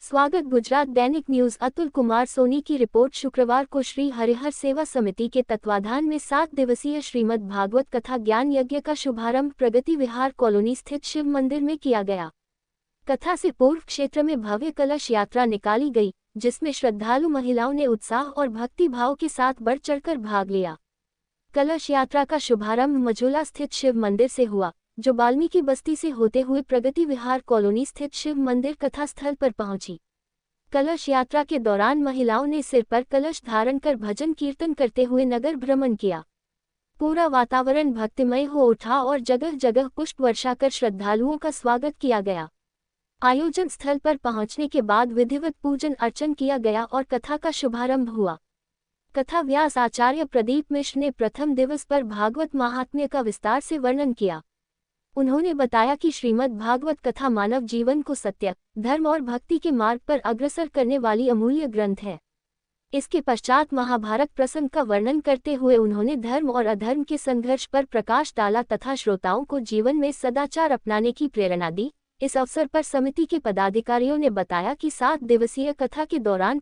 स्वागत गुजरात दैनिक न्यूज। अतुल कुमार सोनी की रिपोर्ट। शुक्रवार को श्री हरिहर सेवा समिति के तत्वाधान में 7 दिवसीय श्रीमद् भागवत कथा ज्ञान यज्ञ का शुभारंभ प्रगति विहार कॉलोनी स्थित शिव मंदिर में किया गया। कथा से पूर्व क्षेत्र में भव्य कलश यात्रा निकाली गई, जिसमें श्रद्धालु महिलाओं ने उत्साह और भक्ति भाव के साथ बढ़ चढ़कर भाग लिया। कलश यात्रा का शुभारंभ मझोला स्थित शिव मंदिर से हुआ, जो वाल्मीकि बस्ती से होते हुए प्रगति विहार कॉलोनी स्थित शिव मंदिर कथा स्थल पर पहुंची। कलश यात्रा के दौरान महिलाओं ने सिर पर कलश धारण कर भजन कीर्तन करते हुए नगर भ्रमण किया। पूरा वातावरण भक्तिमय हो उठा और जगह जगह पुष्प वर्षा कर श्रद्धालुओं का स्वागत किया गया। आयोजन स्थल पर पहुंचने के बाद विधिवत पूजन अर्चन किया गया और कथा का शुभारंभ हुआ। कथा व्यास आचार्य प्रदीप मिश्र ने प्रथम दिवस पर भागवत महात्म्य का विस्तार से वर्णन किया। उन्होंने बताया कि श्रीमद् भागवत कथा मानव जीवन को सत्य, धर्म और भक्ति के मार्ग पर अग्रसर करने वाली अमूल्य ग्रंथ है। इसके पश्चात महाभारत प्रसंग का वर्णन करते हुए उन्होंने धर्म और अधर्म के संघर्ष पर प्रकाश डाला तथा श्रोताओं को जीवन में सदाचार अपनाने की प्रेरणा दी। इस अवसर पर समिति के पदाधिकारियों ने बताया कि 7 दिवसीय कथा के दौरान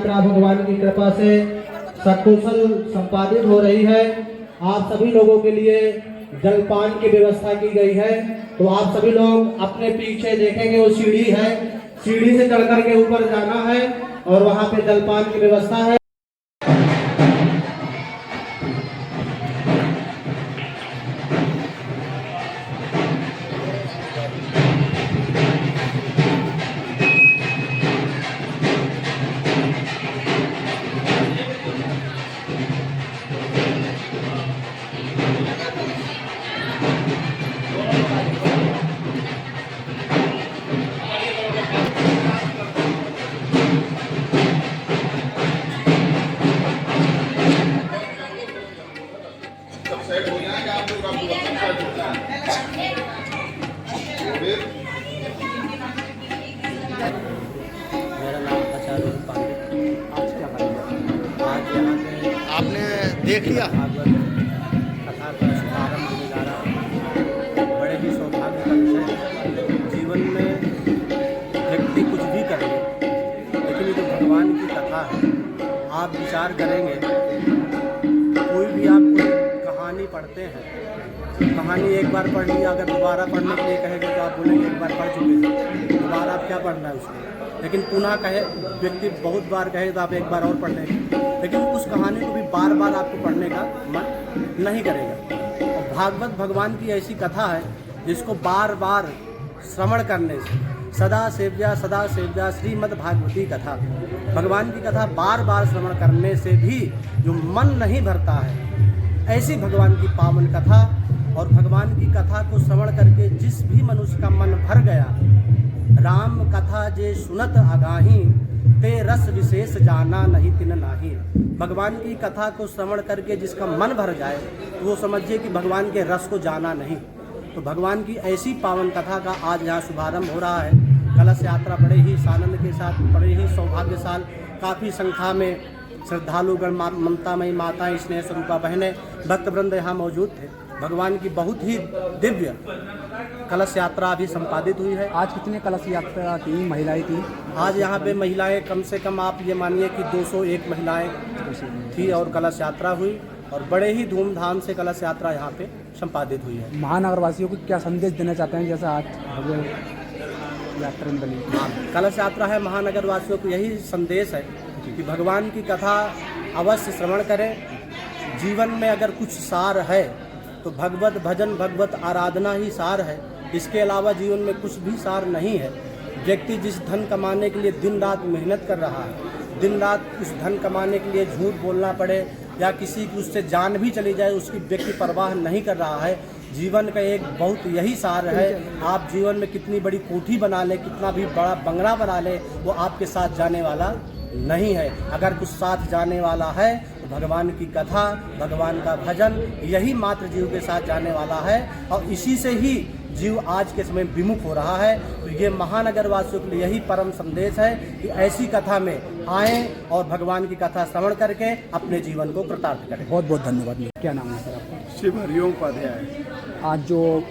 यात्रा भगवान की कृपा से सकुशल संपादित हो रही है। आप सभी लोगों के लिए जलपान की व्यवस्था की गई है, तो आप सभी लोग अपने पीछे देखेंगे वो सीढ़ी है, सीढ़ी से चढ़ करके ऊपर जाना है और वहां पे जलपान की व्यवस्था है। मेरा नाम आचार्य पांडे। आज क्या करेंगे? आज यहाँ पे आपने देख लिया? भागवत कथा का शुभारंभ होने जा रहा है। बड़े ही सौभाग्य का विषय है। जीवन में व्यक्ति कुछ भी करे, लेकिन ये जो भगवान की कथा है, आप विचार करेंगे, कोई भी आप कोई कहानी पढ़ते हैं, कहानी एक बार पढ़ लिया, अगर दोबारा पढ़ने के लिए कहेंगे तो आप बोलेंगे एक बार पढ़ चुके हैं, दोबारा आप क्या पढ़ना है उसमें। लेकिन पुनः कहे व्यक्ति बहुत बार कहे तो आप एक बार और पढ़ लेंगे, लेकिन उस कहानी को भी बार बार आपको पढ़ने का मन नहीं करेगा। और भागवत भगवान की ऐसी कथा है जिसको बार बार श्रवण करने से सदा सेव्या श्रीमद् भागवती कथा, भगवान की कथा बार बार श्रवण करने से भी जो मन नहीं भरता है, ऐसी भगवान की पावन कथा। और भगवान की कथा को श्रवण करके जिस भी मनुष्य का मन भर गया, राम कथा जे सुनत अगाही, ते रस विशेष जाना नहीं तिन नाही। भगवान की कथा को श्रवण करके जिसका मन भर जाए तो वो समझिए कि भगवान के रस को जाना नहीं। तो भगवान की ऐसी पावन कथा का आज यहाँ शुभारंभ हो रहा है। कलश यात्रा बड़े ही सानंद के साथ, बड़े ही सौभाग्यशाल, काफ़ी संख्या में श्रद्धालुगण, ममतामयी माताएं, स्नेह स्वरूपा बहनें, भक्तवृंद यहाँ मौजूद थे। भगवान की बहुत ही दिव्य कलश यात्रा अभी संपादित हुई है। आज कितने कलश यात्रा थी, महिलाएं थी? आज यहाँ पे महिलाएं कम से कम आप ये मानिए कि 201 महिलाएं थी और कलश यात्रा हुई, और बड़े ही धूमधाम से कलश यात्रा यहाँ पे संपादित हुई है। महानगरवासियों को क्या संदेश देना चाहते हैं, जैसा आज भव्य यात्रा निकली? कलश यात्रा है, महानगरवासियों को यही संदेश है कि भगवान की कथा अवश्य श्रवण करें। जीवन में अगर कुछ सार है तो भगवत भजन, भगवत आराधना ही सार है। इसके अलावा जीवन में कुछ भी सार नहीं है। व्यक्ति जिस धन कमाने के लिए दिन रात मेहनत कर रहा है, दिन रात उस धन कमाने के लिए झूठ बोलना पड़े या किसी की उससे जान भी चली जाए, उसकी व्यक्ति परवाह नहीं कर रहा है। जीवन का एक बहुत यही सार है। आप जीवन में कितनी बड़ी कोठी बना ले, कितना भी बड़ा बंगला बना ले, वो आपके साथ जाने वाला नहीं है। अगर कुछ साथ जाने वाला है तो भगवान की कथा, भगवान का भजन, यही मात्र जीव के साथ जाने वाला है। और इसी से ही जीव आज के समय विमुख हो रहा है। तो ये महानगरवासियों के लिए यही परम संदेश है कि ऐसी कथा में आएँ और भगवान की कथा श्रवण करके अपने जीवन को कृतार्थ करें। बहुत बहुत धन्यवाद। क्या नाम है सर आपका? शिव हरिओम उपाध्याय। आज जो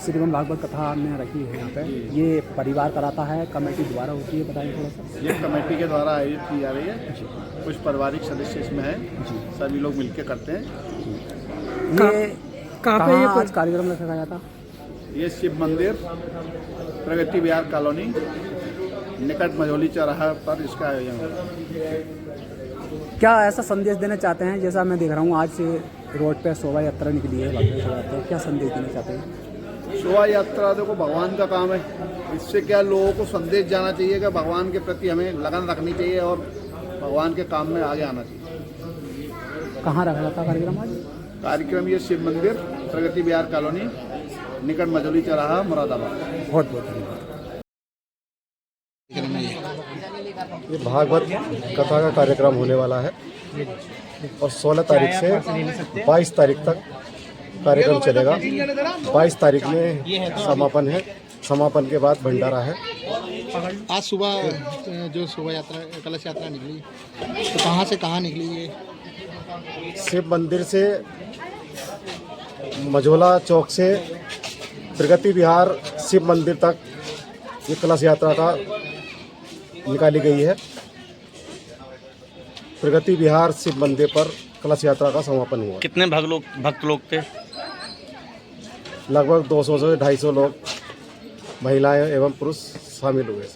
श्रीमद् भागवत कथा हमने रखी है यहाँ पे, ये परिवार कराता है, कमेटी द्वारा होती है, बताइए थोड़ा सा। ये कमेटी के द्वारा आयोजित की जा रही है। कुछ पारिवारिक सदस्य इसमें हैं, सभी लोग मिलकर करते हैं। ये कहाँ आज कार्यक्रम रखा गया था? ये शिव मंदिर, प्रगति विहार कॉलोनी, निकट मझौली चौराहा पर इसका आयोजन होगा। क्या ऐसा संदेश देना चाहते हैं, जैसा मैं देख रहा हूँ आज से रोड पे शोभा यात्रा निकली है, भव्य शोभा यात्रा, क्या संदेश देना चाहते हैं? शोभा यात्रा देखो भगवान का काम है। इससे क्या लोगों को संदेश जाना चाहिए कि भगवान के प्रति हमें लगन रखनी चाहिए और भगवान के काम में आगे आना चाहिए। कहाँ रखा था कार्यक्रम आज? कार्यक्रम ये शिव मंदिर, प्रगति विहार कॉलोनी, निकट मझौली चौराहा, मुरादाबाद। बहुत बहुत धन्यवाद। ये भागवत कथा का कार्यक्रम होने वाला है और 16 तारीख से 22 तारीख तक कार्यक्रम चलेगा। 22 तारीख में समापन है। समापन के बाद भंडारा है। आज सुबह जो शोभा यात्रा, कलश यात्रा निकली, तो कहाँ से कहाँ निकली ये? शिव मंदिर से, मझोला चौक से प्रगति विहार शिव मंदिर तक ये कलश यात्रा का निकाली गई है। प्रगति विहार शिव मंदिर पर कलश यात्रा का समापन हुआ। कितने भक्त लोग थे? लगभग 200 से 250 लोग महिलाएं एवं पुरुष शामिल हुए।